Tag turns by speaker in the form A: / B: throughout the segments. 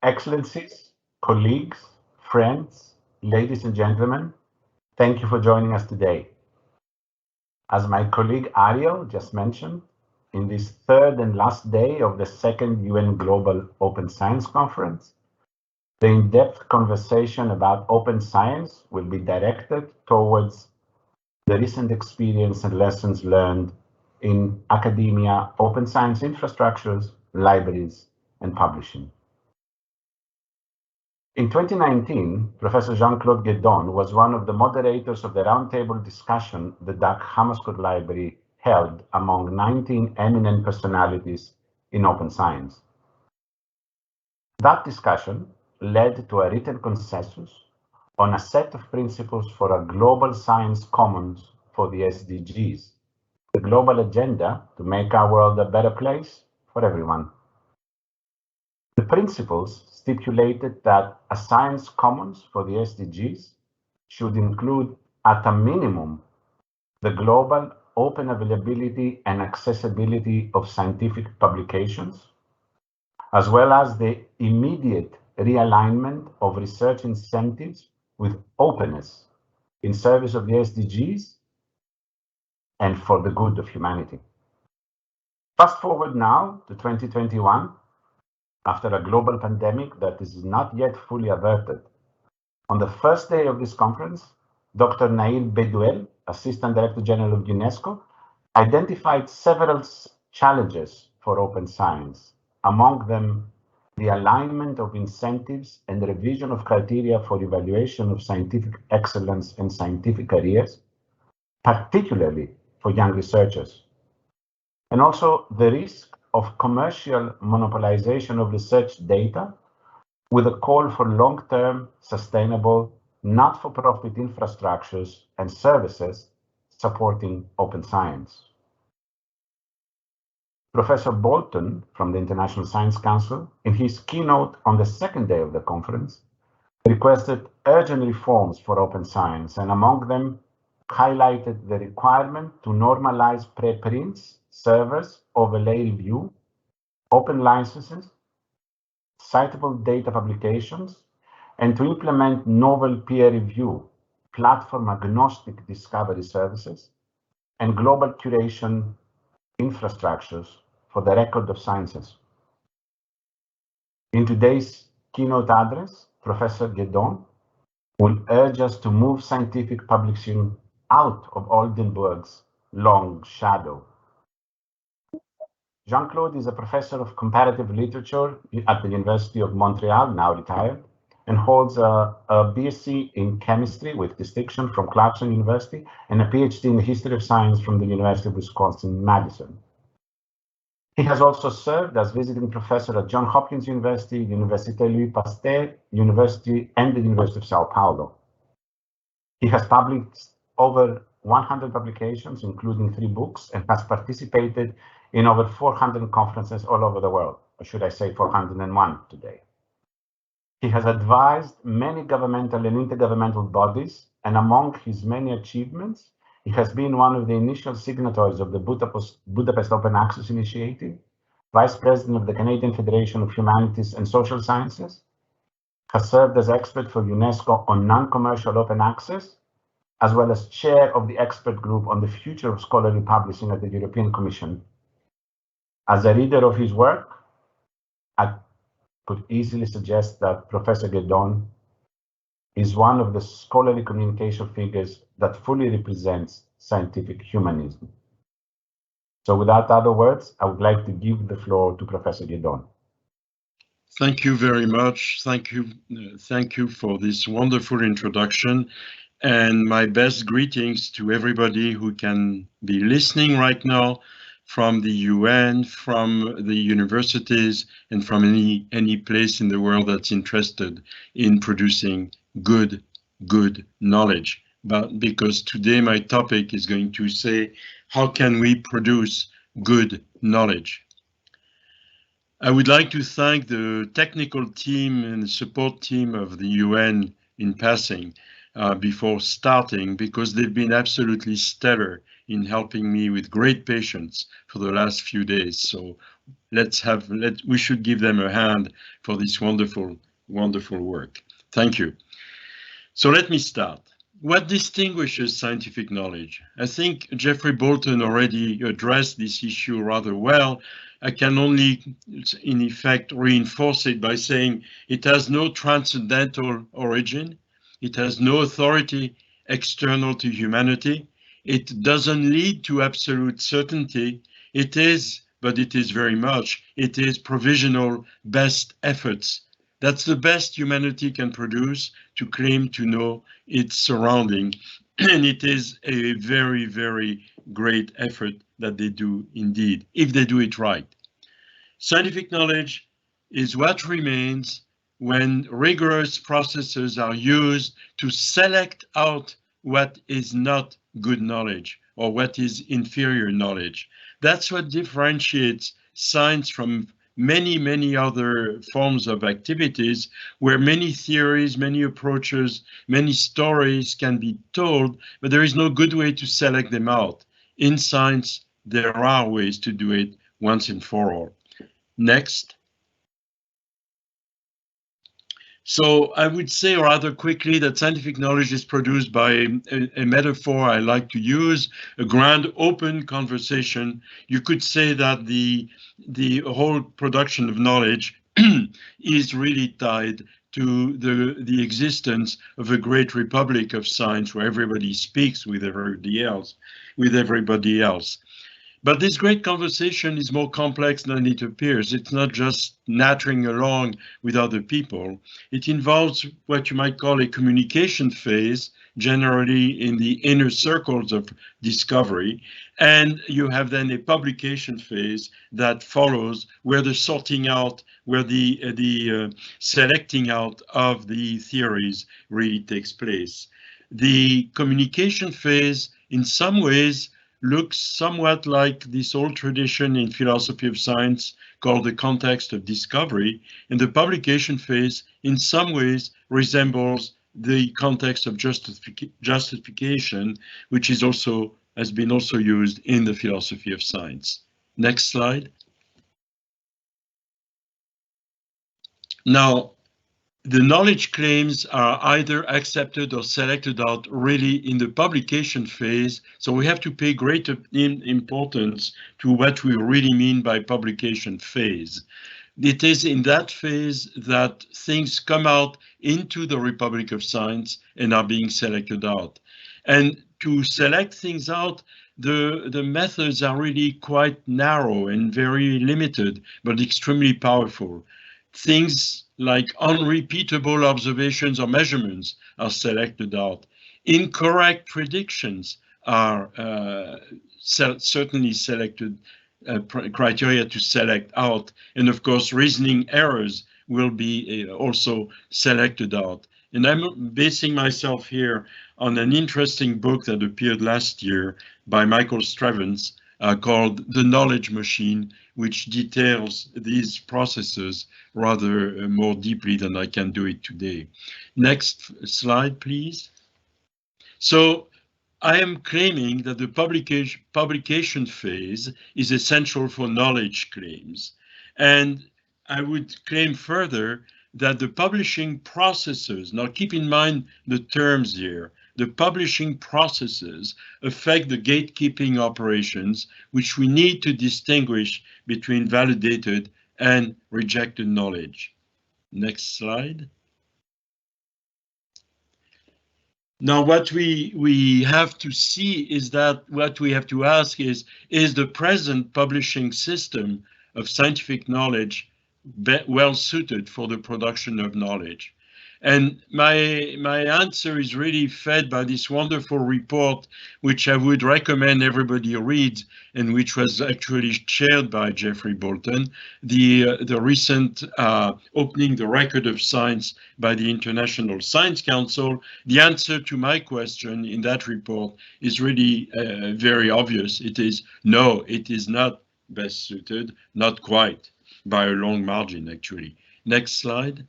A: Excellencies, colleagues, friends, ladies and gentlemen, thank you for joining us today. As my colleague Ariel just mentioned, in this third and last day of the second UN Global Open Science Conference, the in-depth conversation about open science will be directed towards the recent experience and lessons learned in academia, open science infrastructures, libraries, and publishing. In 2019, Professor Jean-Claude Guédon was one of the moderators of the roundtable discussion the Dag Hammarskjöld Library held among 19 eminent personalities in open science. That discussion led to a written consensus on a set of principles for a global science commons for the SDGs, the global agenda to make our world a better place for everyone. The principles stipulated that a science commons for the SDGs should include, at a minimum, the global open availability and accessibility of scientific publications, as well as the immediate realignment of research incentives with openness in service of the SDGs and for the good of humanity. Fast forward now to 2021, after a global pandemic that is not yet fully averted. On the first day of this conference, Dr. Nail Bedouel, Assistant Director General of UNESCO, identified several challenges for open science, among them the alignment of incentives and the revision of criteria for evaluation of scientific excellence and scientific careers, particularly for young researchers, and also the risk of commercial monopolization of research data with a call for long-term, sustainable, not-for-profit infrastructures and services supporting open science. Professor Bolton from the International Science Council, in his keynote on the second day of the conference, requested urgent reforms for open science, and among them highlighted the requirement to normalize preprints, servers, overlay review, open licenses, citable data publications, and to implement novel peer review, platform agnostic discovery services, and global curation infrastructures for the record of sciences. In today's keynote address, Professor Guédon will urge us to move scientific publishing out of Oldenburg's long shadow. Jean-Claude is a professor of comparative literature at the University of Montreal, now retired, and holds a BSc in chemistry with distinction from Clarkson University and a PhD in the history of science from the University of Wisconsin-Madison. He has also served as visiting professor at Johns Hopkins University, Université Louis Pasteur University, and the University of Sao Paulo. He has published over 100 publications, including 3 books, and has participated in over 400 conferences all over the world, or should I say 401 today. He has advised many governmental and intergovernmental bodies, and among his many achievements, he has been one of the initial signatories of the Budapest Open Access Initiative, Vice President of the Canadian Federation of Humanities and Social Sciences, has served as expert for UNESCO on non-commercial open access, as well as chair of the expert group on the future of scholarly publishing at the European Commission. As a reader of his work, I could easily suggest that Professor Guédon is one of the scholarly communication figures that fully represents scientific humanism. So without other words, I would like to give the floor to Professor Guédon.
B: Thank you very much. Thank you for this wonderful introduction, and my best greetings to everybody who can be listening right now from the UN, from the universities, and from any place in the world that's interested in producing good knowledge. But because today my topic is going to say, how can we produce good knowledge? I would like to thank the technical team and the support team of the UN in passing before starting, because they've been absolutely stellar in helping me with great patience for the last few days. So we should give them a hand for this wonderful work. Thank you. So let me start. What distinguishes scientific knowledge? I think Jeffrey Bolton already addressed this issue rather well. I can only, in effect, reinforce it by saying it has no transcendental origin. It has no authority external to humanity. It doesn't lead to absolute certainty. It is, but it is very much, it is provisional best efforts. That's the best humanity can produce to claim to know its surrounding. And it is a very, very great effort that they do indeed, if they do it right. Scientific knowledge is what remains when rigorous processes are used to select out what is not good knowledge or what is inferior knowledge. That's what differentiates science from many, many other forms of activities where many theories, many approaches, many stories can be told, but there is no good way to select them out. In science, there are ways to do it once and for all. Next. So I would say rather quickly that scientific knowledge is produced by a metaphor I like to use, a grand open conversation. You could say that the whole production of knowledge is really tied to the existence of a great republic of science where everybody speaks with everybody else. But this great conversation is more complex than it appears. It's not just nattering along with other people. It involves what you might call a communication phase, generally in the inner circles of discovery. And you have then a publication phase that follows, where the sorting out, where the selecting out of the theories really takes place. The communication phase, in some ways, looks somewhat like this old tradition in philosophy of science called the context of discovery, and the publication phase in some ways resembles the context of justification, which is has been also used in the philosophy of science. Next slide. Now, the knowledge claims are either accepted or selected out really in the publication phase. So we have to pay great importance to what we really mean by publication phase. It is in that phase that things come out into the Republic of Science and are being selected out. And to select things out, the methods are really quite narrow and very limited, but extremely powerful. Things like unrepeatable observations or measurements are selected out. Incorrect predictions are certainly selected criteria to select out. And of course, reasoning errors will be also selected out. And I'm basing myself here on an interesting book that appeared last year by Michael Strevens called The Knowledge Machine, which details these processes rather more deeply than I can do it today. Next slide, please. So I am claiming that the publication phase is essential for knowledge claims. And I would claim further that the publishing processes, now keep in mind the terms here, the publishing processes affect the gatekeeping operations, which we need to distinguish between validated and rejected knowledge. Next slide. Now, what we have to see is that what we have to ask is the present publishing system of scientific knowledge well suited for the production of knowledge? And my answer is really fed by this wonderful report, which I would recommend everybody read, and which was actually shared by Jeffrey Bolton, the recent opening the record of science by the International Science Council. The answer to my question in that report is really very obvious. It is no, it is not best suited, not quite, by a long margin, actually. Next slide.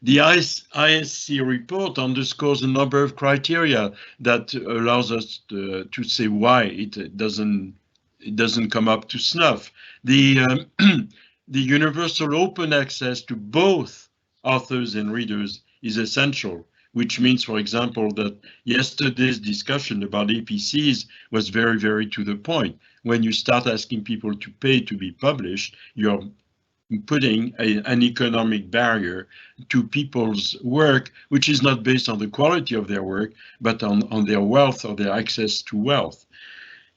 B: The ISC report underscores a number of criteria that allows us to say why it doesn't it doesn't come up to snuff. The the universal open access to both authors and readers is essential, which means, for example, that yesterday's discussion about APCs was very, very to the point. When you start asking people to pay to be published, you're putting an economic barrier to people's work, which is not based on the quality of their work, but on their wealth or their access to wealth.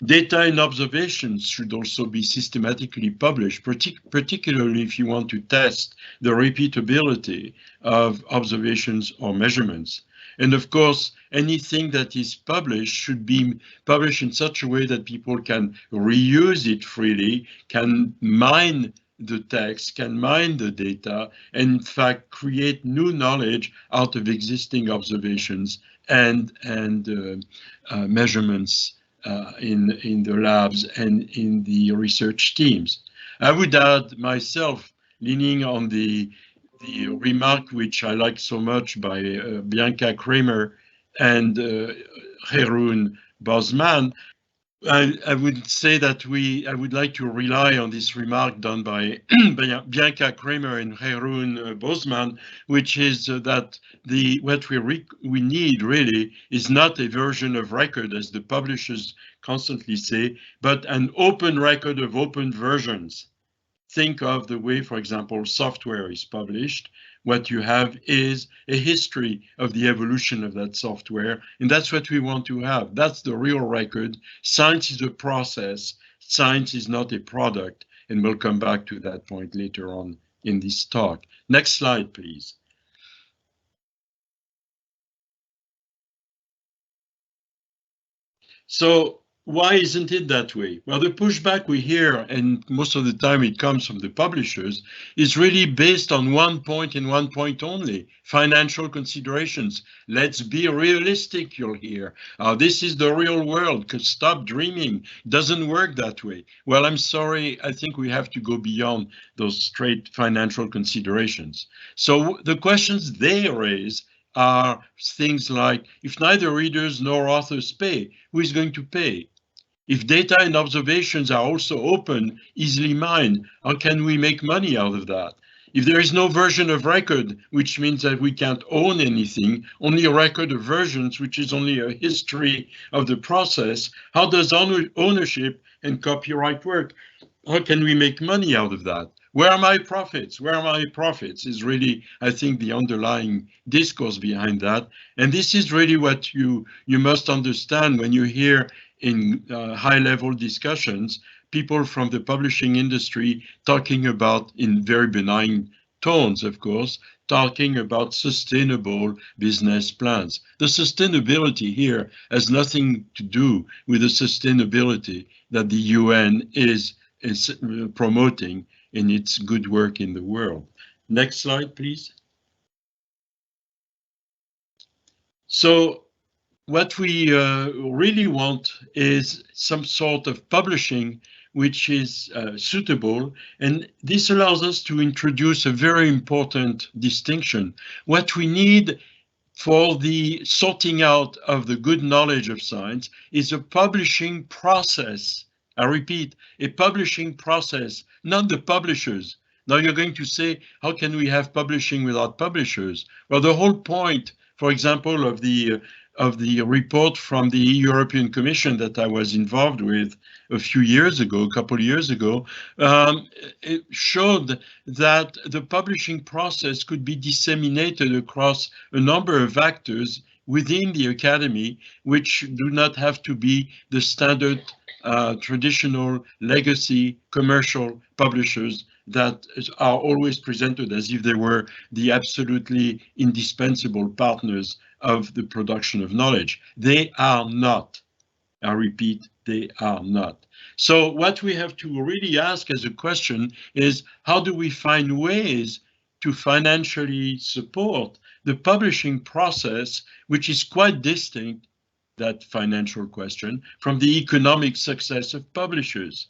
B: Data and observations should also be systematically published, particularly if you want to test the repeatability of observations or measurements. And of course, anything that is published should be published in such a way that people can reuse it freely, can mine the text, can mine the data, and in fact create new knowledge out of existing observations and measurements in the labs and in the research teams. I would add myself, leaning on the remark which I like so much by Bianca Kramer and Jeroen Bosman, I would say that I would like to rely on this remark done by Bianca Kramer and Jeroen Bosman, which is that what we need really is not a version of record, as the publishers constantly say, but an open record of open versions. Think of the way, for example, software is published. What you have is a history of the evolution of that software, and that's what we want to have. That's the real record. Science is a process. Science is not a product, and we'll come back to that point later on in this talk. Next slide, please. So, why isn't it that way? Well, the pushback we hear, and most of the time it comes from the publishers, is really based on one point and one point only: financial considerations. Let's be realistic, you'll hear. This is the real world. Stop dreaming. Doesn't work that way. Well, I'm sorry. I think we have to go beyond those straight financial considerations. So the questions they raise are things like, if neither readers nor authors pay, who is going to pay? If data and observations are also open, easily mined, how can we make money out of that? If there is no version of record, which means that we can't own anything, only a record of versions, which is only a history of the process, how does ownership and copyright work? How can we make money out of that? Where are my profits? Where are my profits is really, I think, the underlying discourse behind that. And this is really what you must understand when you hear in high-level discussions, people from the publishing industry talking about, in very benign tones, of course, talking about sustainable business plans. The sustainability here has nothing to do with the sustainability that the UN is promoting in its good work in the world. Next slide, please. So, what we really want is some sort of publishing which is suitable, and this allows us to introduce a very important distinction. What we need for the sorting out of the good knowledge of science is a publishing process. I repeat, a publishing process, not the publishers. Now you're going to say, how can we have publishing without publishers? Well, the whole point, for example, of the report from the European Commission that I was involved with a couple of years ago, it showed that the publishing process could be disseminated across a number of actors within the academy, which do not have to be the standard traditional legacy commercial publishers that are always presented as if they were the absolutely indispensable partners of the production of knowledge. They are not. I repeat, they are not. So what we have to really ask as a question is, how do we find ways to financially support the publishing process, which is quite distinct, that financial question, from the economic success of publishers?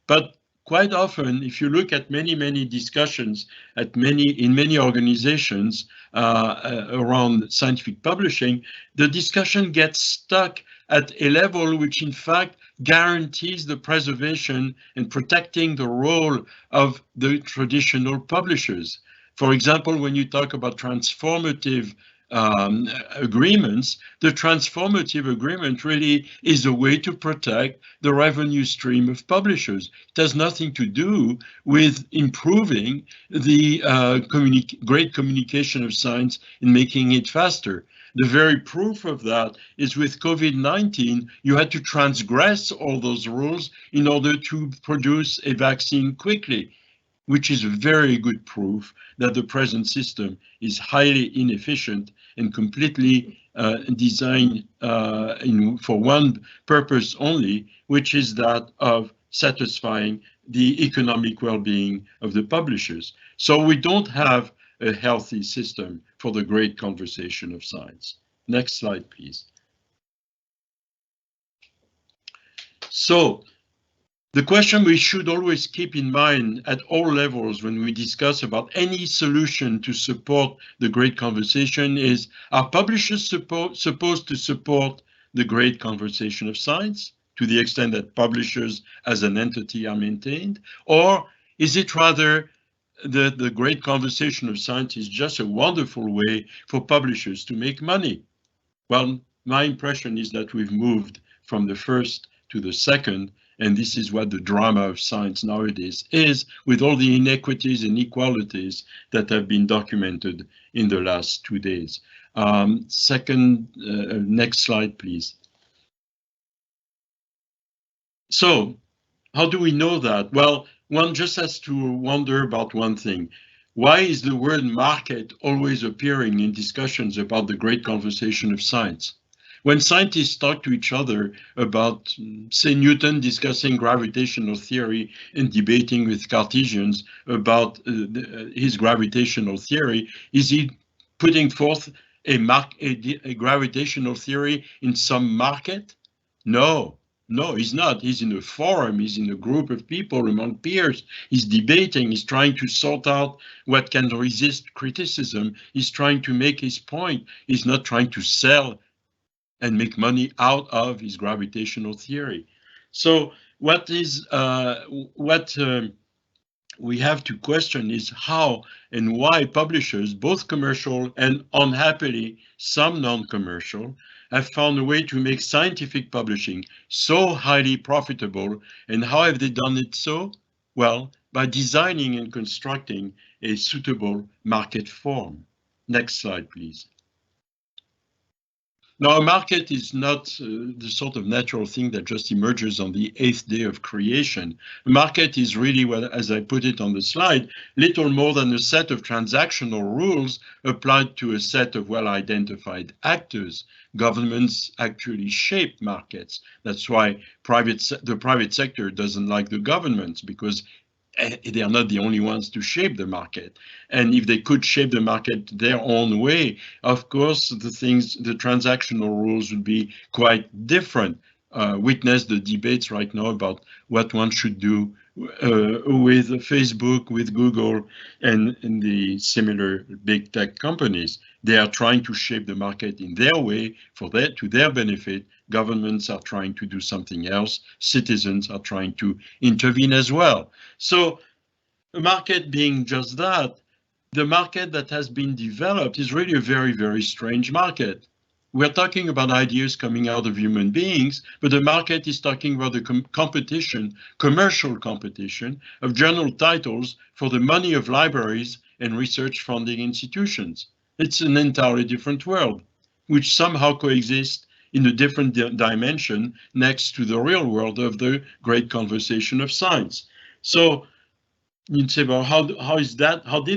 B: But quite often, if you look at many discussions in many organizations around scientific publishing, the discussion gets stuck at a level which in fact guarantees the preservation and protecting the role of the traditional publishers. For example, when you talk about transformative agreements, the transformative agreement really is a way to protect the revenue stream of publishers. It has nothing to do with improving the great communication of science and making it faster. The very proof of that is with COVID-19, you had to transgress all those rules in order to produce a vaccine quickly, which is a very good proof that the present system is highly inefficient and completely designed for one purpose only, which is that of satisfying the economic well-being of the publishers. So we don't have a healthy system for the great conversation of science. Next slide, please. So, the question we should always keep in mind at all levels when we discuss about any solution to support the great conversation is, are publishers supposed to support the great conversation of science to the extent that publishers as an entity are maintained? Or is it rather the great conversation of science is just a wonderful way for publishers to make money? Well, my impression is that we've moved from the first to the second, and this is what the drama of science nowadays is, with all the inequities and inequalities that have been documented in the last 2 days. Next slide, please. So, how do we know that? Well, one just has to wonder about one thing. Why is the word market always appearing in discussions about the great conversation of science? When scientists talk to each other about, say, Newton discussing gravitational theory and debating with Cartesians about his gravitational theory, is he putting forth a gravitational theory in some market? No, he's not. He's in a forum, he's in a group of people among peers, he's debating, he's trying to sort out what can resist criticism, he's trying to make his point, he's not trying to sell and make money out of his gravitational theory. So what we have to question is how and why publishers, both commercial and unhappily some non-commercial, have found a way to make scientific publishing so highly profitable. And how have they done it so? Well, by designing and constructing a suitable market form. Next slide, please. Now, a market is not the sort of natural thing that just emerges on the 8th day of creation. A market is really, well, as I put it on the slide, little more than a set of transactional rules applied to a set of well-identified actors. Governments actually shape markets. That's why the private sector doesn't like the governments, because they are not the only ones to shape the market. And if they could shape the market their own way, of course, the transactional rules would be quite different. Witness the debates right now about what one should do with Facebook, with Google, and the similar big tech companies. They are trying to shape the market in their way to their benefit. Governments are trying to do something else. Citizens are trying to intervene as well. So a market being just that, the market that has been developed is really a very, very strange market. We're talking about ideas coming out of human beings, but the market is talking about the competition, commercial competition of journal titles for the money of libraries and research funding institutions. It's an entirely different world, which somehow coexists in a different dimension next to the real world of the great conversation of science. So you'd say, well, how did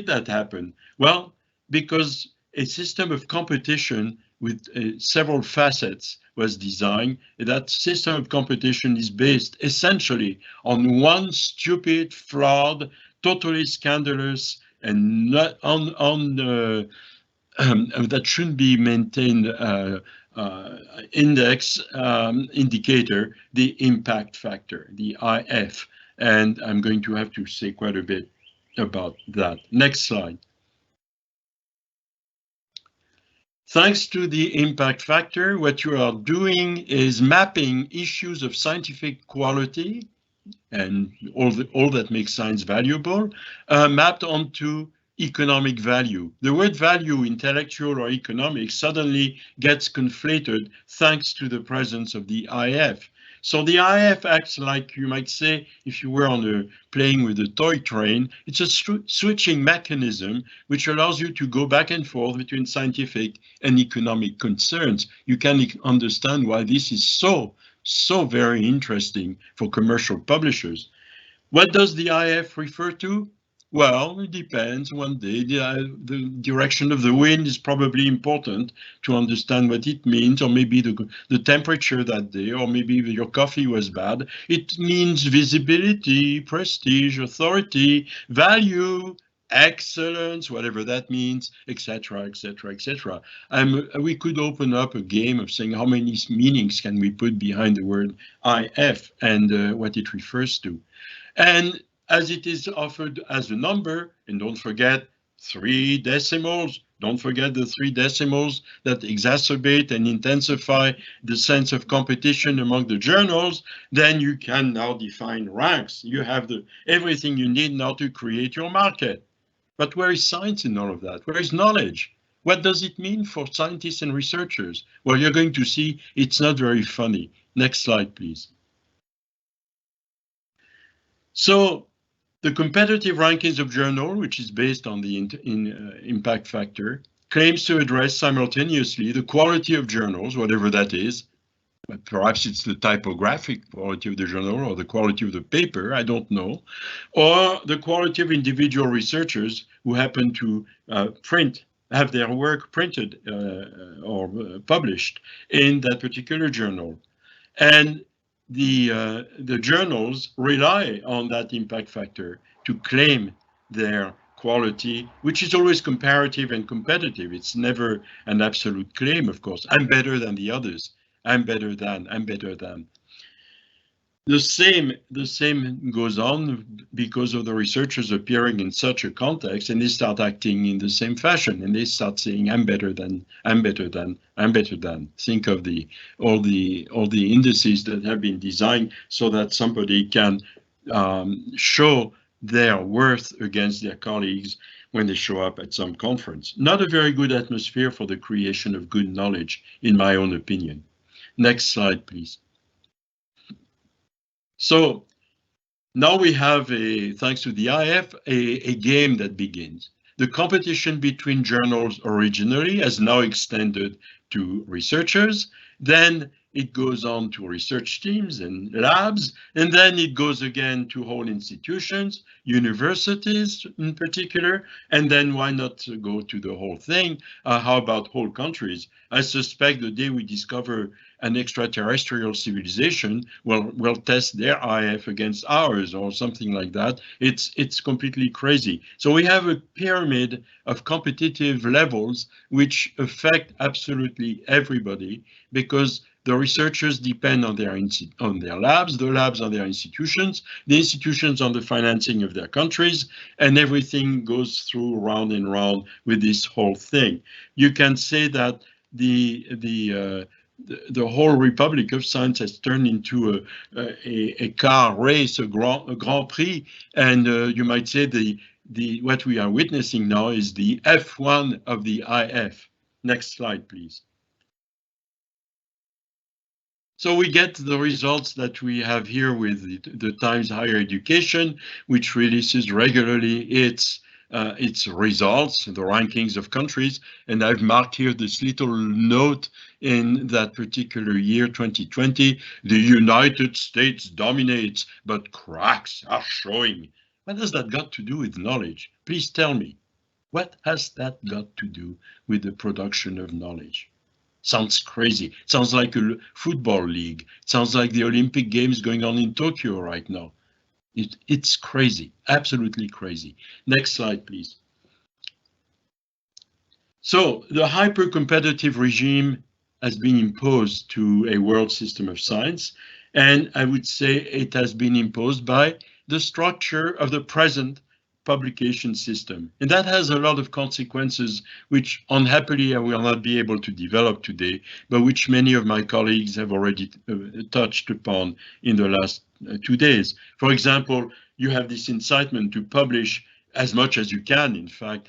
B: that happen? Well, because a system of competition with several facets was designed. That system of competition is based essentially on one stupid, flawed, totally scandalous, and not that shouldn't be maintained indicator, the impact factor, the IF. And I'm going to have to say quite a bit about that. Next slide. Thanks to the impact factor, what you are doing is mapping issues of scientific quality and all that makes science valuable, mapped onto economic value. The word value, intellectual or economic, suddenly gets conflated thanks to the presence of the IF. So the IF acts like, you might say, if you were playing with a toy train, it's a switching mechanism which allows you to go back and forth between scientific and economic concerns. You can understand why this is so very interesting for commercial publishers. What does the IF refer to? Well, it depends. One day, the direction of the wind is probably important to understand what it means, or maybe the temperature that day, or maybe your coffee was bad. It means visibility, prestige, authority, value, excellence, whatever that means, etc., etc., etc. We could open up a game of saying how many meanings can we put behind the word IF and what it refers to. And as it is offered as a number, and don't forget 3 decimals, don't forget the 3 decimals that exacerbate and intensify the sense of competition among the journals, then you can now define ranks. You have everything you need now to create your market. But where is science in all of that? Where is knowledge? What does it mean for scientists and researchers? Well, you're going to see it's not very funny. Next slide, please. So the competitive rankings of journal, which is based on the impact factor, claims to address simultaneously the quality of journals, whatever that is. But perhaps it's the typographic quality of the journal or the quality of the paper, I don't know, or the quality of individual researchers who happen to have their work printed or published in that particular journal. And the journals rely on that impact factor to claim their quality, which is always comparative and competitive. It's never an absolute claim, of course. I'm better than the others. I'm better than. The same goes on because of the researchers appearing in such a context, and they start acting in the same fashion, and they start saying, I'm better than, I'm better than, I'm better than. Think of all the indices that have been designed so that somebody can show their worth against their colleagues when they show up at some conference. Not a very good atmosphere for the creation of good knowledge, in my own opinion. Next slide, please. So now we have, thanks to the IF, a game that begins. The competition between journals originally has now extended to researchers. Then it goes on to research teams and labs, and then it goes again to whole institutions, universities in particular, and then why not go to the whole thing? How about whole countries? I suspect the day we discover an extraterrestrial civilization, we'll test their IF against ours or something like that. It's completely crazy. So we have a pyramid of competitive levels which affect absolutely everybody, because the researchers depend on their labs, the labs on their institutions, the institutions on the financing of their countries, and everything goes through round and round with this whole thing. You can say that the whole Republic of Science has turned into a car race, a Grand Prix, and you might say what we are witnessing now is the F1 of the IF. Next slide, please. So we get the results that we have here with the Times Higher Education, which releases regularly its results, the rankings of countries. And I've marked here this little note in that particular year, 2020, the United States dominates, but cracks are showing. What has that got to do with knowledge? Please tell me. What has that got to do with the production of knowledge? Sounds crazy. Sounds like a football league. Sounds like the Olympic Games going on in Tokyo right now. It's crazy, absolutely crazy. Next slide, please. So the hyper-competitive regime has been imposed to a world system of science, and I would say it has been imposed by the structure of the present publication system. And that has a lot of consequences, which unhappily I will not be able to develop today, but which many of my colleagues have already touched upon in the last 2 days. For example, you have this incitement to publish as much as you can, in fact,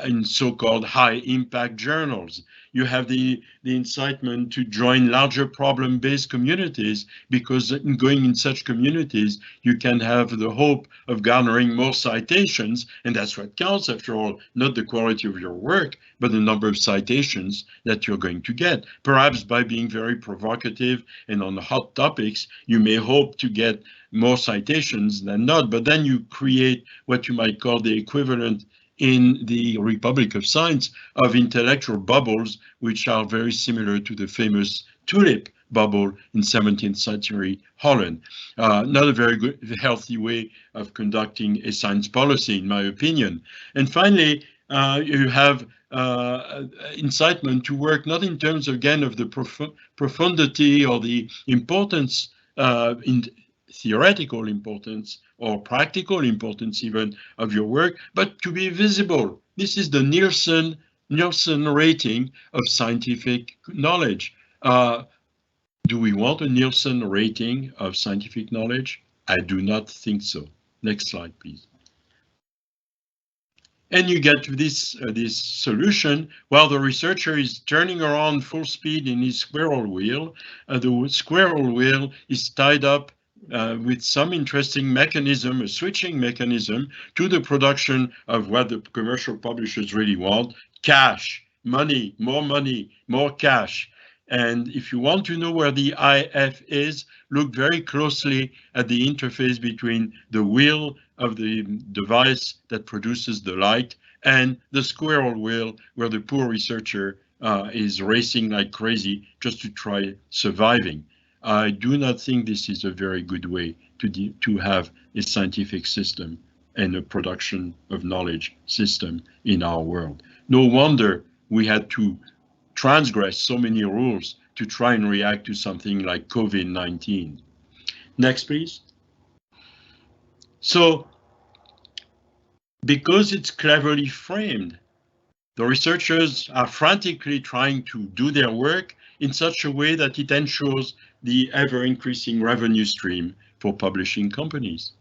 B: in so-called high-impact journals. You have the incitement to join larger problem-based communities, because in going in such communities, you can have the hope of garnering more citations, and that's what counts after all, not the quality of your work, but the number of citations that you're going to get. Perhaps by being very provocative and on hot topics, you may hope to get more citations than not, but then you create what you might call the equivalent in the Republic of Science of intellectual bubbles, which are very similar to the famous tulip bubble in 17th century Holland. Not a very good, healthy way of conducting a science policy, in my opinion. And finally, you have incitement to work not in terms, again, of the profundity or the importance, in theoretical importance or practical importance even of your work, but to be visible. This is the Nielsen rating of scientific knowledge. Do we want a Nielsen rating of scientific knowledge? I do not think so. Next slide, please. And you get to this solution while the researcher is turning around full speed in his squirrel wheel. The squirrel wheel is tied up with some interesting mechanism, a switching mechanism, to the production of what the commercial publishers really want: cash, money, more cash. And if you want to know where the IF is, look very closely at the interface between the wheel of the device that produces the light and the squirrel wheel, where the poor researcher is racing like crazy just to try surviving. I do not think this is a very good way to have a scientific system and a production of knowledge system in our world. No wonder we had to transgress so many rules to try and react to something like COVID-19. Next, please. So, because it's cleverly framed, the researchers are frantically trying to do their work in such a way that it ensures the ever-increasing revenue stream for publishing companies.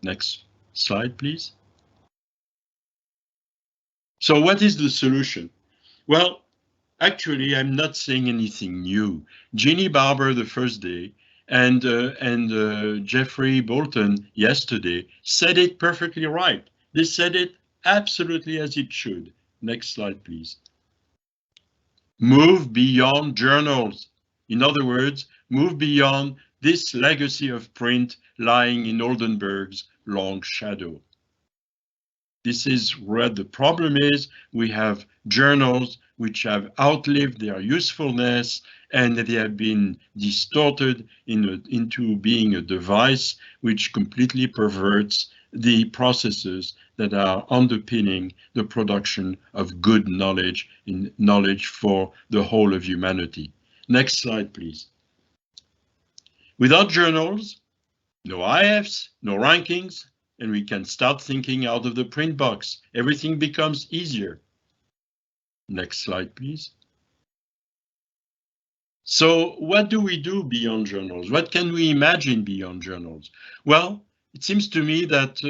B: Next slide, please. So what is the solution? Well, actually, I'm not saying anything new. Jeannie Barber the first day and Jeffrey Bolton yesterday said it perfectly right. They said it absolutely as it should. Next slide, please. Move beyond journals. In other words, move beyond this legacy of print lying in Oldenburg's long shadow. This is where the problem is. We have journals which have outlived their usefulness, and they have been distorted into being a device which completely perverts the processes that are underpinning the production of good knowledge, in knowledge for the whole of humanity. Next slide, please. Without journals, no IFs, no rankings, and we can start thinking out of the print box. Everything becomes easier. Next slide, please. So what do we do beyond journals? What can we imagine beyond journals? Well, it seems to me that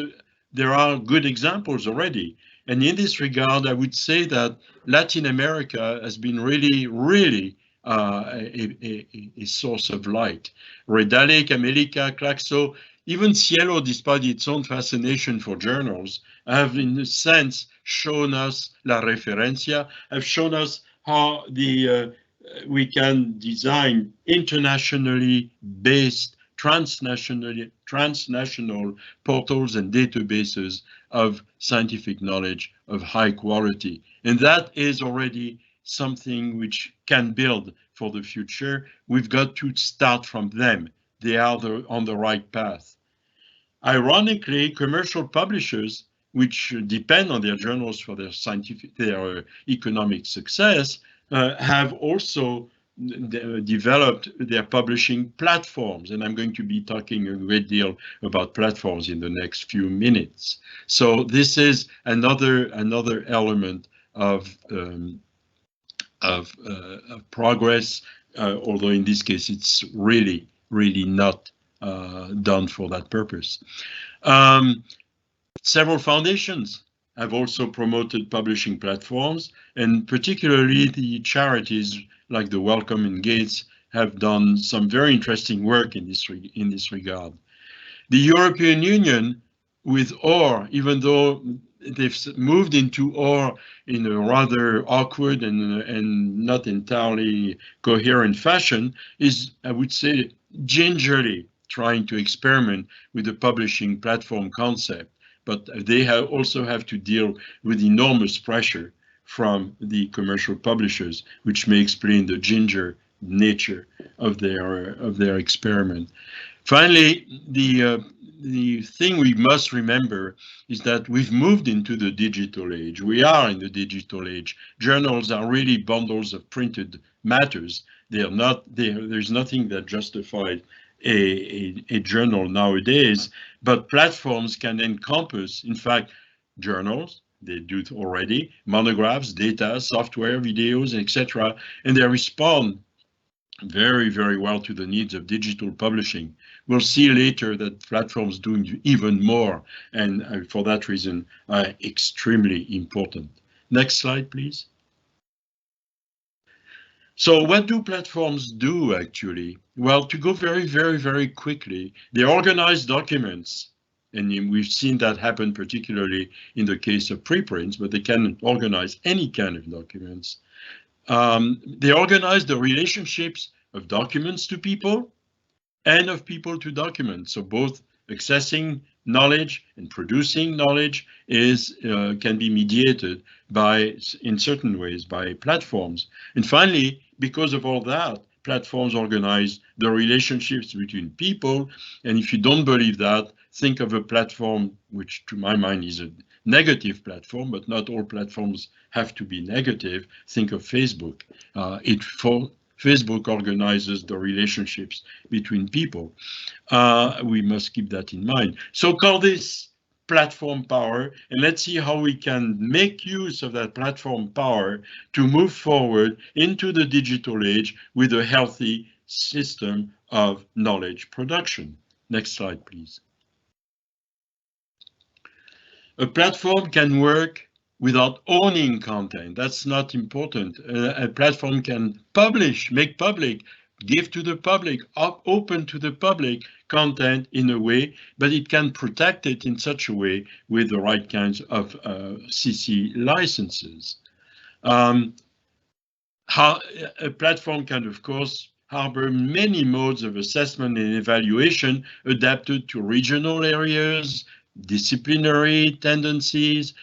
B: there are good examples already. And in this regard, I would say that Latin America has been really a source of light. Redale, Camelica, Claxo, even Cielo, despite its own fascination for journals, have in a sense shown us, La Referencia, have shown us how we can design internationally based transnational portals and databases of scientific knowledge of high quality. And that is already something which can build for the future. We've got to start from them. They are on the right path. Ironically, commercial publishers, which depend on their journals for their economic success, have also developed their publishing platforms, and I'm going to be talking a great deal about platforms in the next few minutes. So this is another element of progress, although in this case it's really not done for that purpose. Several foundations have also promoted publishing platforms, and particularly the charities like the Wellcome and Gates have done some very interesting work in this regard. The European Union, with OR, even though they've moved into OR in a rather awkward and not entirely coherent fashion, is, I would say, gingerly trying to experiment with the publishing platform concept. But they also have to deal with enormous pressure from the commercial publishers, which may explain the ginger nature of their experiment. Finally, the thing we must remember is that we've moved into the digital age. We are in the digital age. Journals are really bundles of printed matters. They're not there. There's nothing that justifies a journal nowadays, but platforms can encompass, in fact, journals. They do it already, monographs, data, software, videos, etc., and they respond very, very well to the needs of digital publishing. We'll see later that platforms do even more, and for that reason are extremely important. Next slide, please. So what do platforms do actually? Well, to go very, very, very quickly, they organize documents, and we've seen that happen particularly in the case of preprints, but they can organize any kind of documents. They organize the relationships of documents to people and of people to documents. So both accessing knowledge and producing knowledge can be mediated in certain ways by platforms. And finally, because of all that, platforms organize the relationships between people. And if you don't believe that, think of a platform which to my mind is a negative platform, but not all platforms have to be negative. Think of Facebook. Facebook organizes the relationships between people. We must keep that in mind. So call this platform power, and let's see how we can make use of that platform power to move forward into the digital age with a healthy system of knowledge production. Next slide, please. A platform can work without owning content. That's not important. A platform can publish, make public, give to the public, open to the public content in a way, but it can protect it in such a way with the right kinds of CC licenses. A platform can, of course, harbor many modes of assessment and evaluation adapted to regional areas, disciplinary tendencies,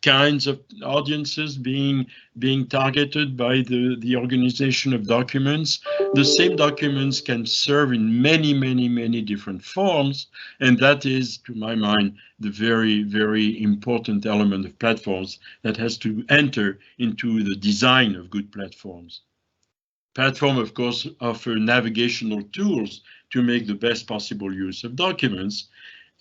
B: kinds of audiences being targeted by the organization of documents. The same documents can serve in many different forms, and that is, to my mind, the very, very important element of platforms that has to enter into the design of good platforms. Platforms, of course, offer navigational tools to make the best possible use of documents,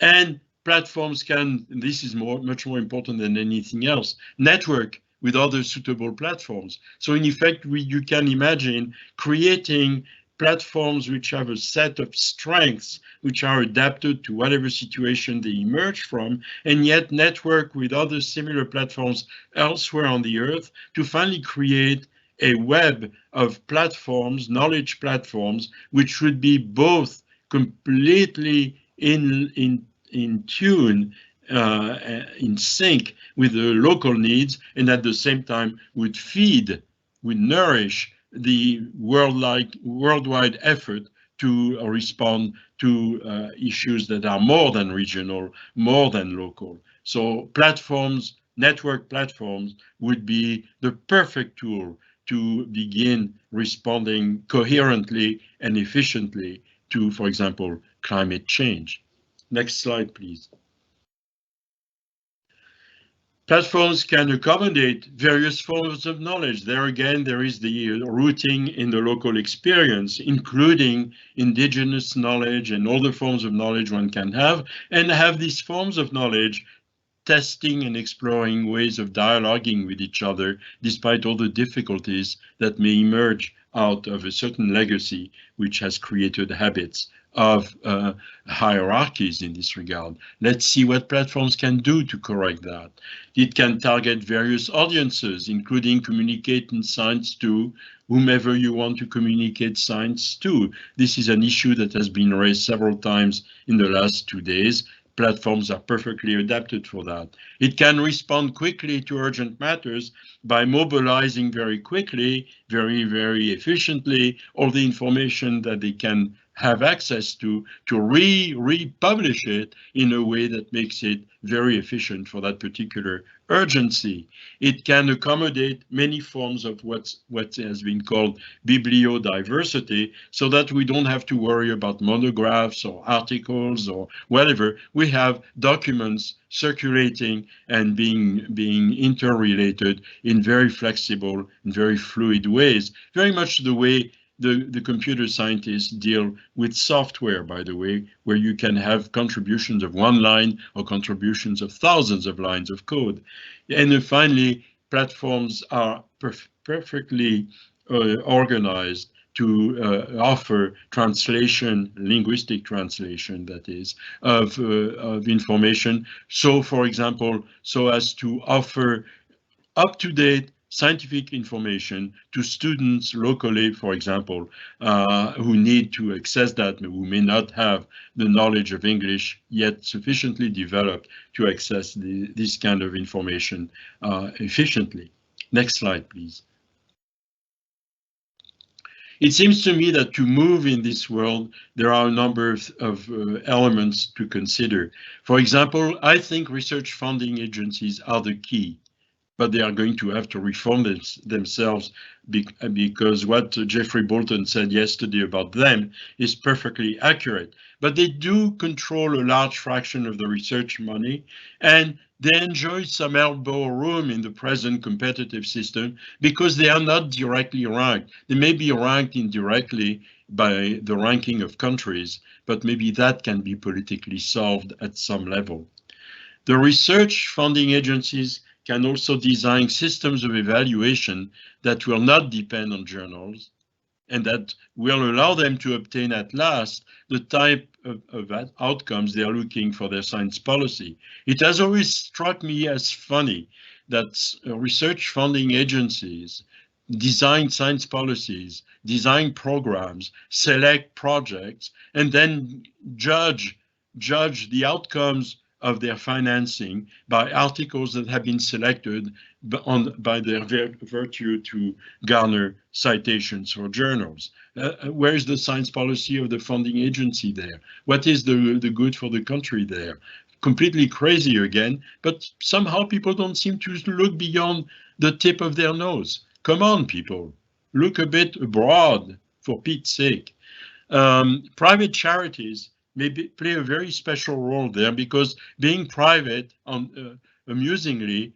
B: and platforms can, this is much more important than anything else, network with other suitable platforms. So in effect, you can imagine creating platforms which have a set of strengths which are adapted to whatever situation they emerge from, and yet network with other similar platforms elsewhere on the earth to finally create a web of platforms, knowledge platforms, which should be both completely in tune, in sync with the local needs, and at the same time would nourish the worldwide effort to respond to issues that are more than regional, more than local. So platforms, network platforms, would be the perfect tool to begin responding coherently and efficiently to, for example, climate change. Next slide, please. Platforms can accommodate various forms of knowledge. There again, there is the rooting in the local experience, including indigenous knowledge and other forms of knowledge one can have, and have these forms of knowledge testing and exploring ways of dialoguing with each other, despite all the difficulties that may emerge out of a certain legacy which has created habits of hierarchies in this regard. Let's see what platforms can do to correct that. It can target various audiences, including communicating science to whomever you want to communicate science to. This is an issue that has been raised several times in the last 2 days. Platforms are perfectly adapted for that. It can respond quickly to urgent matters by mobilizing very quickly, very efficiently, all the information that they can have access to republish it in a way that makes it very efficient for that particular urgency. It can accommodate many forms of what has been called bibliodiversity, so that we don't have to worry about monographs or articles or whatever. We have documents circulating and being interrelated in very flexible and very fluid ways, very much the way the computer scientists deal with software, by the way, where you can have contributions of one line or contributions of thousands of lines of code. And then finally, platforms are perfectly organized to offer translation, linguistic translation, that is, of information. So, for example, so as to offer up-to-date scientific information to students locally, for example, who need to access that, who may not have the knowledge of English yet sufficiently developed to access this kind of information efficiently. Next slide, please. It seems to me that to move in this world, there are a number of elements to consider. For example, I think research funding agencies are the key, but they are going to have to reform themselves because what Jeffrey Bolton said yesterday about them is perfectly accurate. But they do control a large fraction of the research money, and they enjoy some elbow room in the present competitive system because they are not directly ranked. They may be ranked indirectly by the ranking of countries, but maybe that can be politically solved at some level. The research funding agencies can also design systems of evaluation that will not depend on journals and that will allow them to obtain at last the type of outcomes they are looking for their science policy. It has always struck me as funny that research funding agencies design science policies, design programs, select projects, and then judge the outcomes of their financing by articles that have been selected by their virtue to garner citations for journals. Where is the science policy of the funding agency there? What is the good for the country there? Completely crazy again, but somehow people don't seem to look beyond the tip of their nose. Come on, people, look a bit abroad, for Pete's sake. Private charities may play a very special role there because being private, amusingly,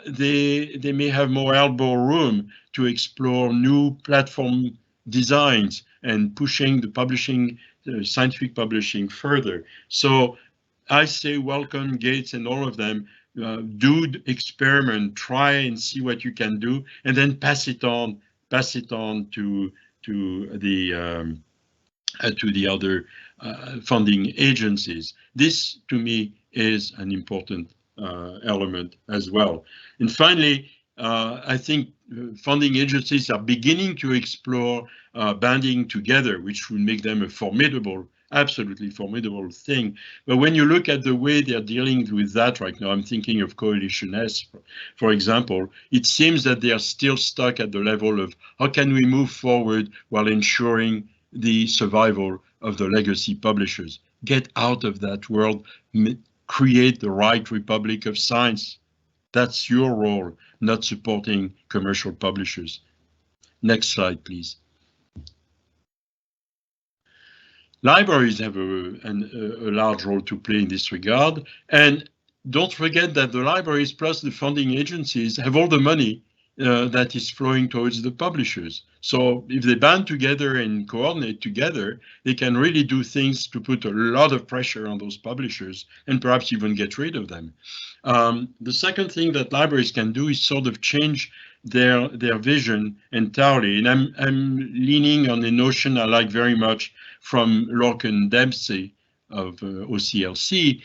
B: they may have more elbow room to explore new platform designs and pushing the publishing, scientific publishing further. So I say welcome Gates and all of them. Do experiment, try and see what you can do, and then pass it on to the other funding agencies. This, to me, is an important element as well. And finally, I think funding agencies are beginning to explore banding together, which will make them a formidable, absolutely formidable thing. But when you look at the way they're dealing with that right now, I'm thinking of Coalition S, for example, it seems that they are still stuck at the level of how can we move forward while ensuring the survival of the legacy publishers. Get out of that world, create the right republic of science. That's your role, not supporting commercial publishers. Next slide, please. Libraries have a large role to play in this regard, and don't forget that the libraries plus the funding agencies have all the money that is flowing towards the publishers. So if they band together and coordinate together, they can really do things to put a lot of pressure on those publishers and perhaps even get rid of them. The second thing that libraries can do is sort of change their vision entirely. And I'm leaning on a notion I like very much from Lorcan Dempsey of OCLC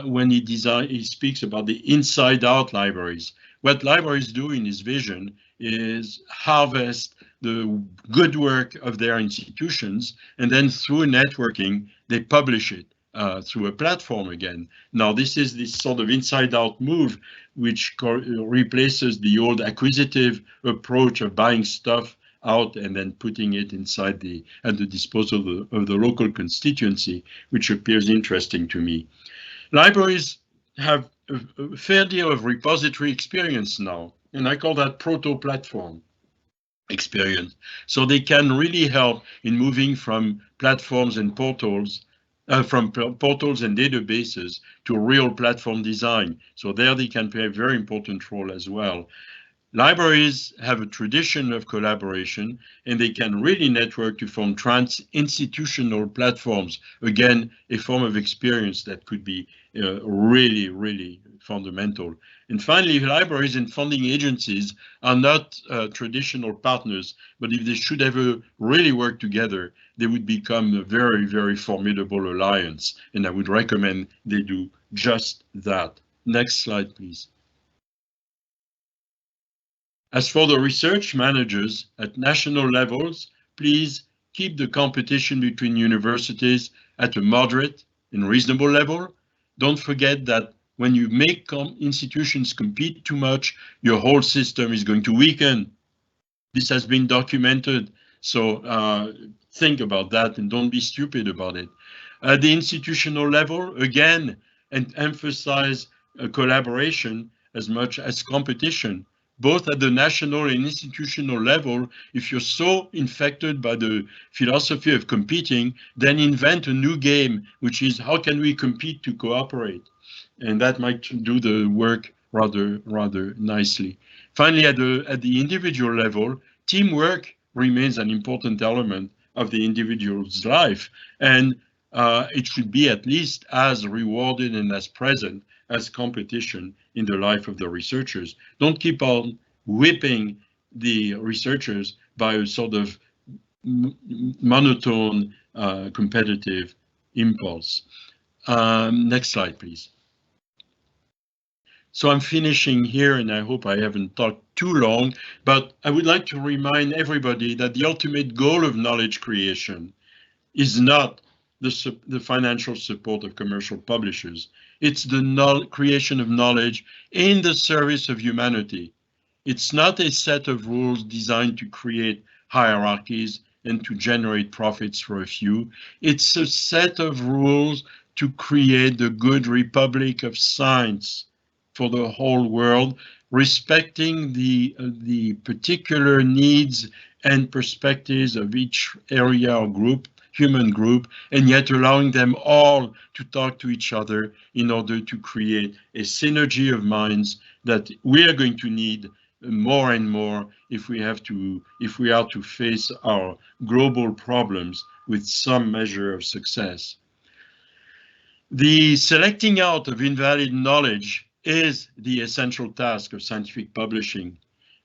B: when he speaks about the inside-out libraries. What libraries do in his vision is harvest the good work of their institutions, and then through networking, they publish it through a platform again. Now, this is this sort of inside-out move, which replaces the old acquisitive approach of buying stuff out and then putting it inside at the disposal of the local constituency, which appears interesting to me. Libraries have a fair deal of repository experience now, and I call that proto-platform experience. So they can really help in moving from platforms and portals, from portals and databases to real platform design. So there they can play a very important role as well. Libraries have a tradition of collaboration, and they can really network to form trans-institutional platforms. Again, a form of experience that could be really, really fundamental. And finally, libraries and funding agencies are not traditional partners, but if they should ever really work together, they would become a very, very formidable alliance. And I would recommend they do just that. Next slide, please. As for the research managers at national levels, please keep the competition between universities at a moderate and reasonable level. Don't forget that when you make institutions compete too much, your whole system is going to weaken. This has been documented, so think about that and don't be stupid about it. At the institutional level, again, and emphasize collaboration as much as competition. Both at the national and institutional level, if you're so infected by the philosophy of competing, then invent a new game, which is how can we compete to cooperate? And that might do the work rather nicely. Finally, at the individual level, teamwork remains an important element of the individual's life, and it should be at least as rewarded and as present as competition in the life of the researchers. Don't keep on whipping the researchers by a sort of monotone competitive impulse. Next slide, please. So I'm finishing here, and I hope I haven't talked too long, but I would like to remind everybody that the ultimate goal of knowledge creation is not the financial support of commercial publishers. It's the creation of knowledge in the service of humanity. It's not a set of rules designed to create hierarchies and to generate profits for a few. It's a set of rules to create the good republic of science for the whole world, respecting the particular needs and perspectives of each area or group, human group, and yet allowing them all to talk to each other in order to create a synergy of minds that we are going to need more and more if we are to face our global problems with some measure of success. The selecting out of invalid knowledge is the essential task of scientific publishing.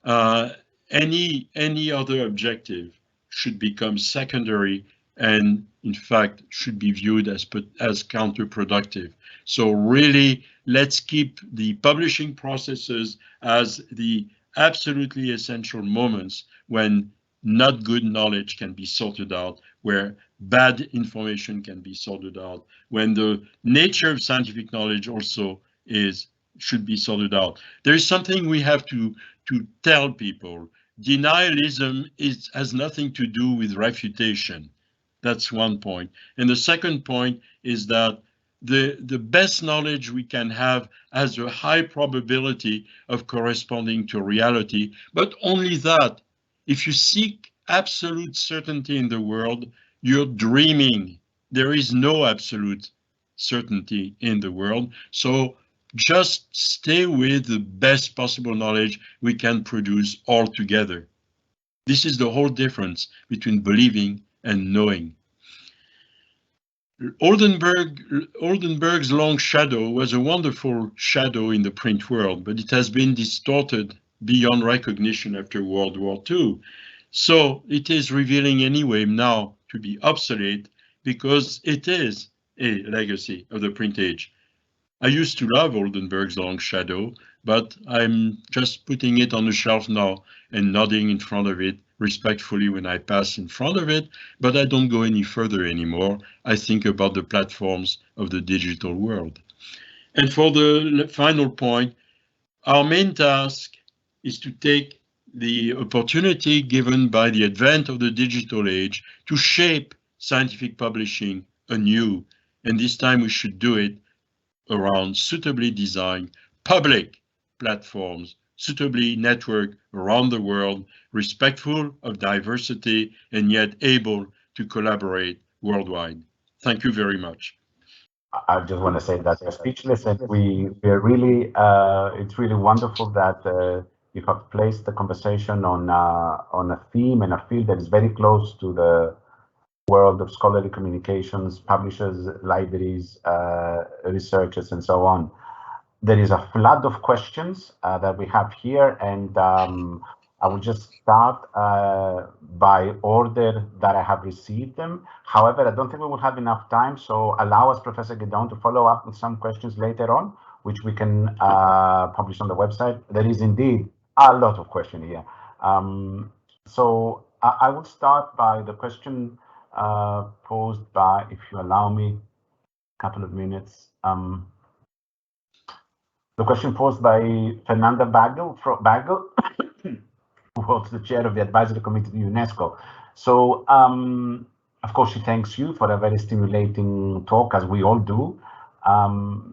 B: Any other objective should become secondary and in fact should be viewed as counterproductive. So really, let's keep the publishing processes as the absolutely essential moments when not good knowledge can be sorted out, where bad information can be sorted out, when the nature of scientific knowledge also should be sorted out. There is something we have to tell people. Denialism has nothing to do with refutation. That's one point. And the second point is that the best knowledge we can have has a high probability of corresponding to reality, but only that. If you seek absolute certainty in the world, you're dreaming. There is no absolute certainty in the world. So just stay with the best possible knowledge we can produce all together. This is the whole difference between believing and knowing. Oldenburg's long shadow was a wonderful shadow in the print world, but it has been distorted beyond recognition after World War II. So it is revealing anyway now to be obsolete because it is a legacy of the print age. I used to love Oldenburg's long shadow, but I'm just putting it on the shelf now and nodding in front of it respectfully when I pass in front of it, but I don't go any further anymore. I think about the platforms of the digital world. And for the final point, our main task is to take the opportunity given by the advent of the digital age to shape scientific publishing anew. And this time we should do it around suitably designed public platforms, suitably networked around the world, respectful of diversity, and yet able to collaborate worldwide. Thank you very much.
A: I just want to say that we're speechless, and we're really, it's really wonderful that you have placed the conversation on a theme and a field that is very close to the world of scholarly communications, publishers, libraries, researchers, and so on. There is a flood of questions that we have here, and I will just start by order that I have received them. However, I don't think we will have enough time, so allow us, Professor Guédon, to follow up with some questions later on, which we can publish on the website. There is indeed a lot of questions here. So I will start by the question posed by, if you allow me a couple of minutes. The question posed by Fernanda Bagel, who holds the chair of the advisory committee to UNESCO. So, of course, she thanks you for a very stimulating talk, as we all do.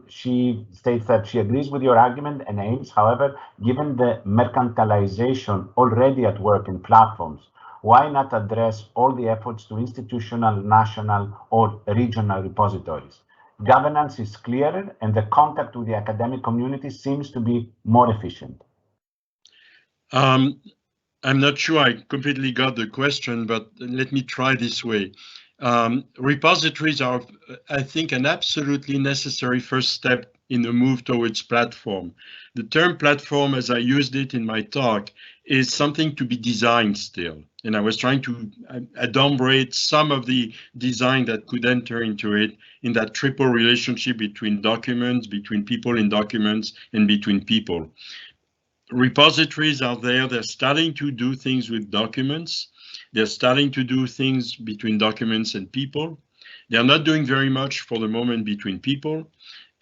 A: She states that she agrees with your argument and aims. However, given the mercantilization already at work in platforms, why not address all the efforts to institutional, national, or regional repositories? Governance is clearer, and the contact with the academic community seems to be more efficient.
B: I'm not sure I completely got the question, but let me try this way. Repositories are, I think, an absolutely necessary first step in the move towards platform. The term platform, as I used it in my talk, is something to be designed still. And I was trying to adumbrate some of the design that could enter into it in that triple relationship between documents, between people in documents, and between people. Repositories are there. They're starting to do things with documents. They're starting to do things between documents and people. They're not doing very much for the moment between people,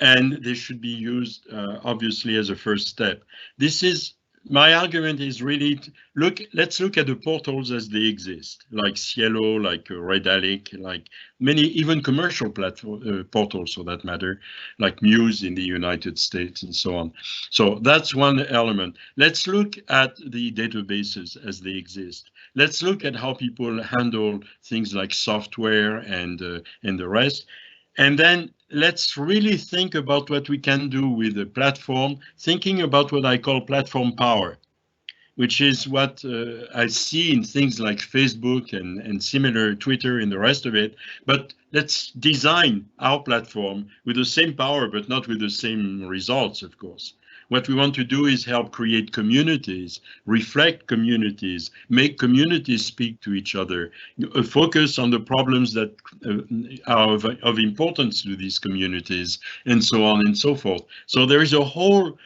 B: and they should be used, obviously, as a first step. This is, my argument is really, let's look at the portals as they exist, like Cielo, like Redalyc, like many, even commercial platform portals for that matter, like Muse in the United States and so on. So that's one element. Let's look at the databases as they exist. Let's look at how people handle things like software and the rest. And then let's really think about what we can do with the platform, thinking about what I call platform power, which is what I see in things like Facebook and similar Twitter and the rest of it. But let's design our platform with the same power, but not with the same results, of course. What we want to do is help create communities, reflect communities, make communities speak to each other, focus on the problems that are of importance to these communities, and so on and so forth. So there is a whole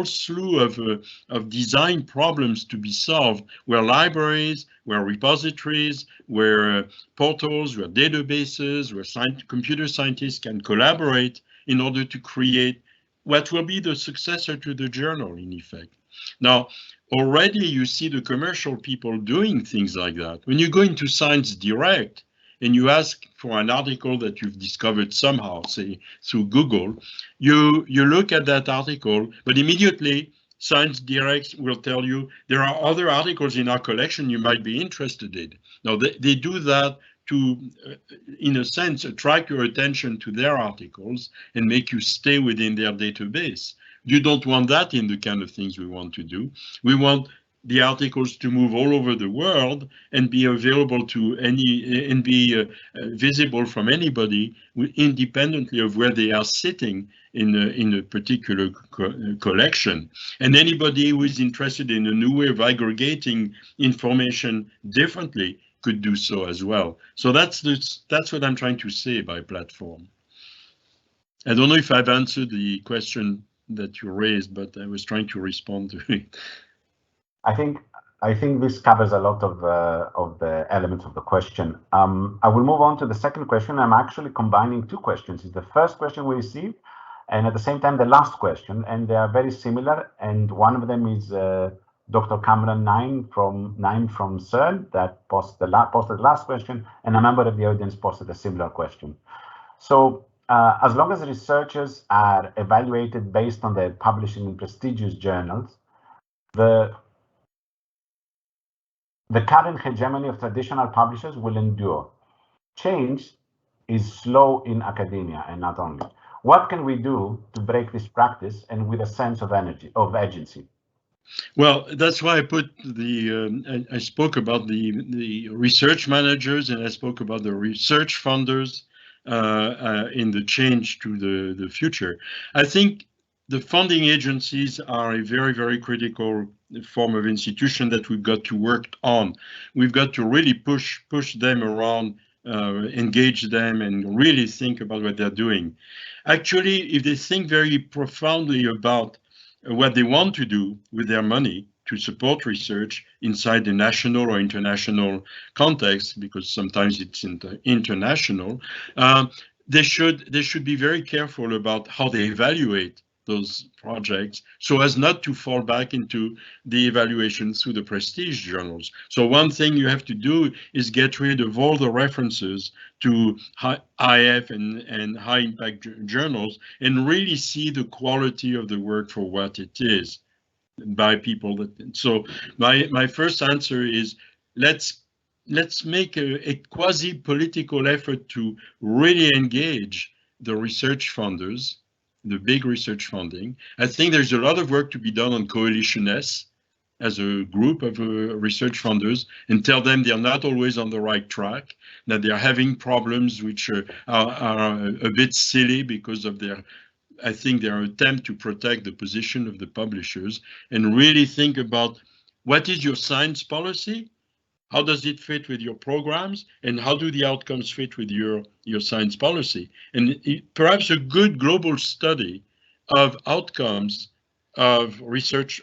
B: slew of design problems to be solved, where libraries, where repositories, where portals, where databases, where computer scientists can collaborate in order to create what will be the successor to the journal, in effect. Now, already you see the commercial people doing things like that. When you go into Science Direct and you ask for an article that you've discovered somehow, say through Google, you look at that article, but immediately Science Direct will tell you there are other articles in our collection you might be interested in. Now, they do that to, in a sense, attract your attention to their articles and make you stay within their database. You don't want that in the kind of things we want to do. We want the articles to move all over the world and be available to any, and be visible from anybody independently of where they are sitting in a particular collection. And anybody who is interested in a new way of aggregating information differently could do so as well. So that's what I'm trying to say by platform. I don't know if I've answered the question that you raised, but I was trying to respond to it.
A: I think this covers a lot of the elements of the question. I will move on to the second question. I'm actually combining two questions. It's the first question we received, and at the same time the last question, and they are very similar. And one of them is Dr. Cameron Nine from CERN that posted the last question, and a member of the audience posted a similar question. So as long as researchers are evaluated based on their publishing in prestigious journals, the current hegemony of traditional publishers will endure. Change is slow in academia, and not only. What can we do to break this practice and with a sense of agency?
B: Well, that's why I put the, I spoke about the research managers, and I spoke about the research funders in the change to the future. I think the funding agencies are a very, very critical form of institution that we've got to work on. We've got to really push them around, engage them, and really think about what they're doing. Actually, if they think very profoundly about what they want to do with their money to support research inside the national or international context, because sometimes it's international, they should be very careful about how they evaluate those projects so as not to fall back into the evaluation through the prestige journals. So one thing you have to do is get rid of all the references to IF and high impact journals and really see the quality of the work for what it is by people. So my first answer is let's make a quasi-political effort to really engage the research funders, the big research funding. I think there's a lot of work to be done on Coalition S as a group of research funders, and tell them they're not always on the right track, that they're having problems which are a bit silly because of their attempt to protect the position of the publishers, and really think about what is your science policy? How does it fit with your programs, and how do the outcomes fit with your science policy? And perhaps a good global study of outcomes of research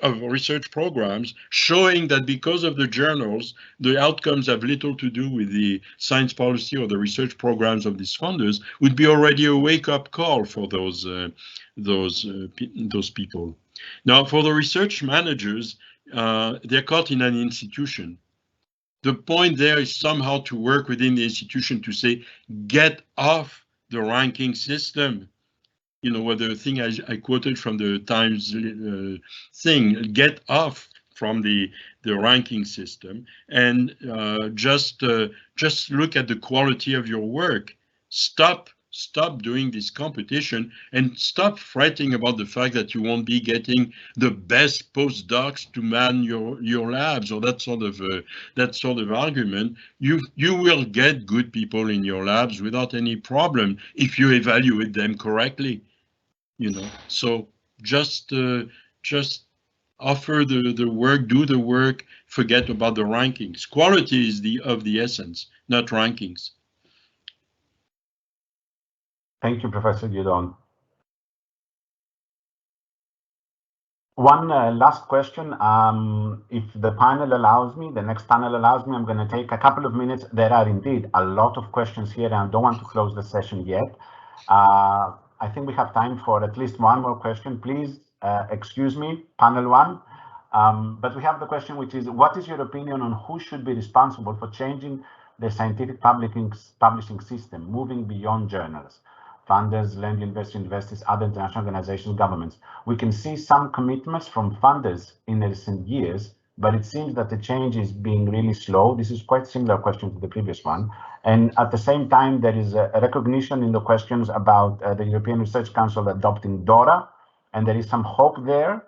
B: programs, showing that because of the journals, the outcomes have little to do with the science policy or the research programs of these funders, would be already a wake-up call for those people. Now, for the research managers, they're caught in an institution. The point there is somehow to work within the institution to say, get off the ranking system. You know, what the thing I quoted from the Times thing, get off from the ranking system, and just look at the quality of your work. Stop doing this competition, and stop fretting about the fact that you won't be getting the best postdocs to man your labs, or that sort of argument. You will get good people in your labs without any problem if you evaluate them correctly. You know, so just offer the work, do the work, forget about the rankings. Quality is of the essence, not rankings.
A: Thank you, Professor Guédon. One last question. If the panel allows me, the next panel allows me, I'm going to take a couple of minutes. There are indeed a lot of questions here, and I don't want to close the session yet. I think we have time for at least one more question. Please excuse me, panel one. But we have the question, which is, what is your opinion on who should be responsible for changing the scientific publishing system, moving beyond journals? Funders, land investors, other international organizations, governments. We can see some commitments from funders in recent years, but it seems that the change is being really slow. This is quite similar question to the previous one. And at the same time, there is a recognition in the questions about the European Research Council adopting DORA, and there is some hope there,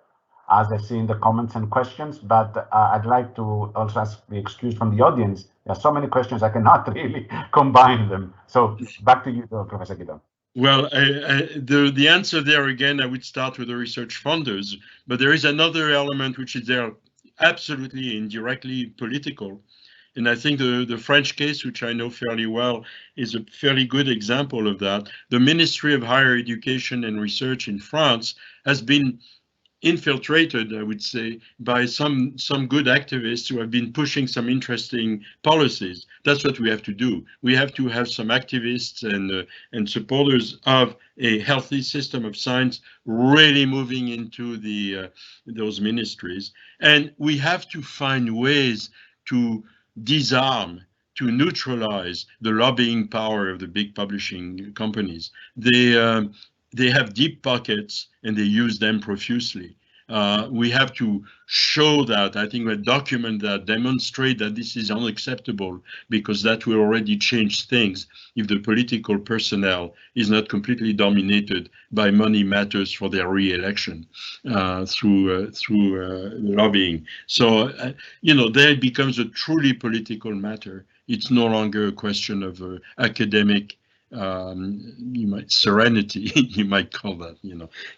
A: as I see in the comments and questions, but I'd like to also ask the excuse from the audience. There are so many questions, I cannot really combine them. So back to you, Professor Guédon.
B: Well, the answer there again, I would start with the research funders, but there is another element which is there absolutely indirectly political. And I think the French case, which I know fairly well, is a fairly good example of that. The Ministry of Higher Education and Research in France has been infiltrated, I would say, by some good activists who have been pushing some interesting policies. That's what we have to do. We have to have some activists and supporters of a healthy system of science really moving into those ministries. And we have to find ways to disarm, to neutralize the lobbying power of the big publishing companies. They have deep pockets and they use them profusely. We have to show that, I think we document that, demonstrate that this is unacceptable, because that will already change things if the political personnel is not completely dominated by money matters for their re-election through lobbying. So, there it becomes a truly political matter. It's no longer a question of academic you might serenity, you might call that,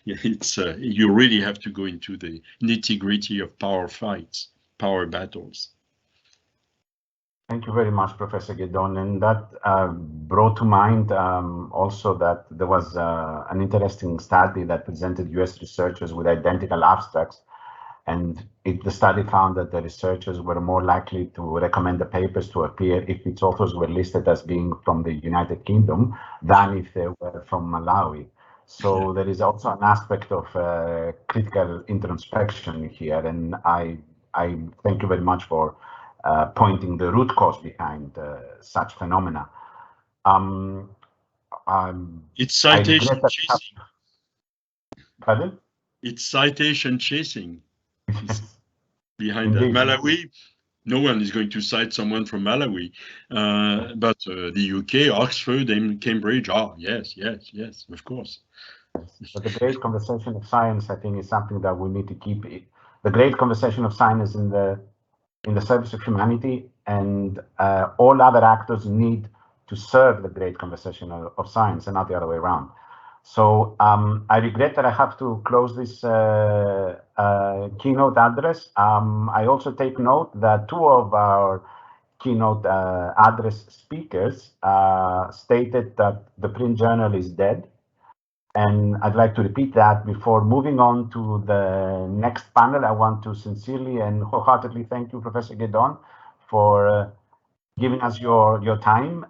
B: it's you really have to go into the nitty-gritty of power fights, power battles.
A: Thank you very much, Professor Guédon. And that brought to mind also that there was an interesting study that presented US researchers with identical abstracts. And the study found that the researchers were more likely to recommend the papers to appear if its authors were listed as being from the United Kingdom than if they were from Malawi. So there is also an aspect of critical introspection here. And I thank you very much for pointing the root cause behind such phenomena.
B: It's citation chasing.
A: Pardon?
B: It's citation chasing. Behind
A: Indeed.
B: that. Malawi, no one is going to cite someone from Malawi, but the UK, Oxford, and Cambridge, yes, of course.
A: But the great conversation of science, I think, is something that we need to keep. The great conversation of science in the service of humanity, and all other actors need to serve the great conversation of science, and not the other way around. So I regret that I have to close this keynote address. I also take note that two of our keynote address speakers stated that the print journal is dead. And I'd like to repeat that before moving on to the next panel. I want to sincerely and wholeheartedly thank you, Professor Guédon, for giving us your time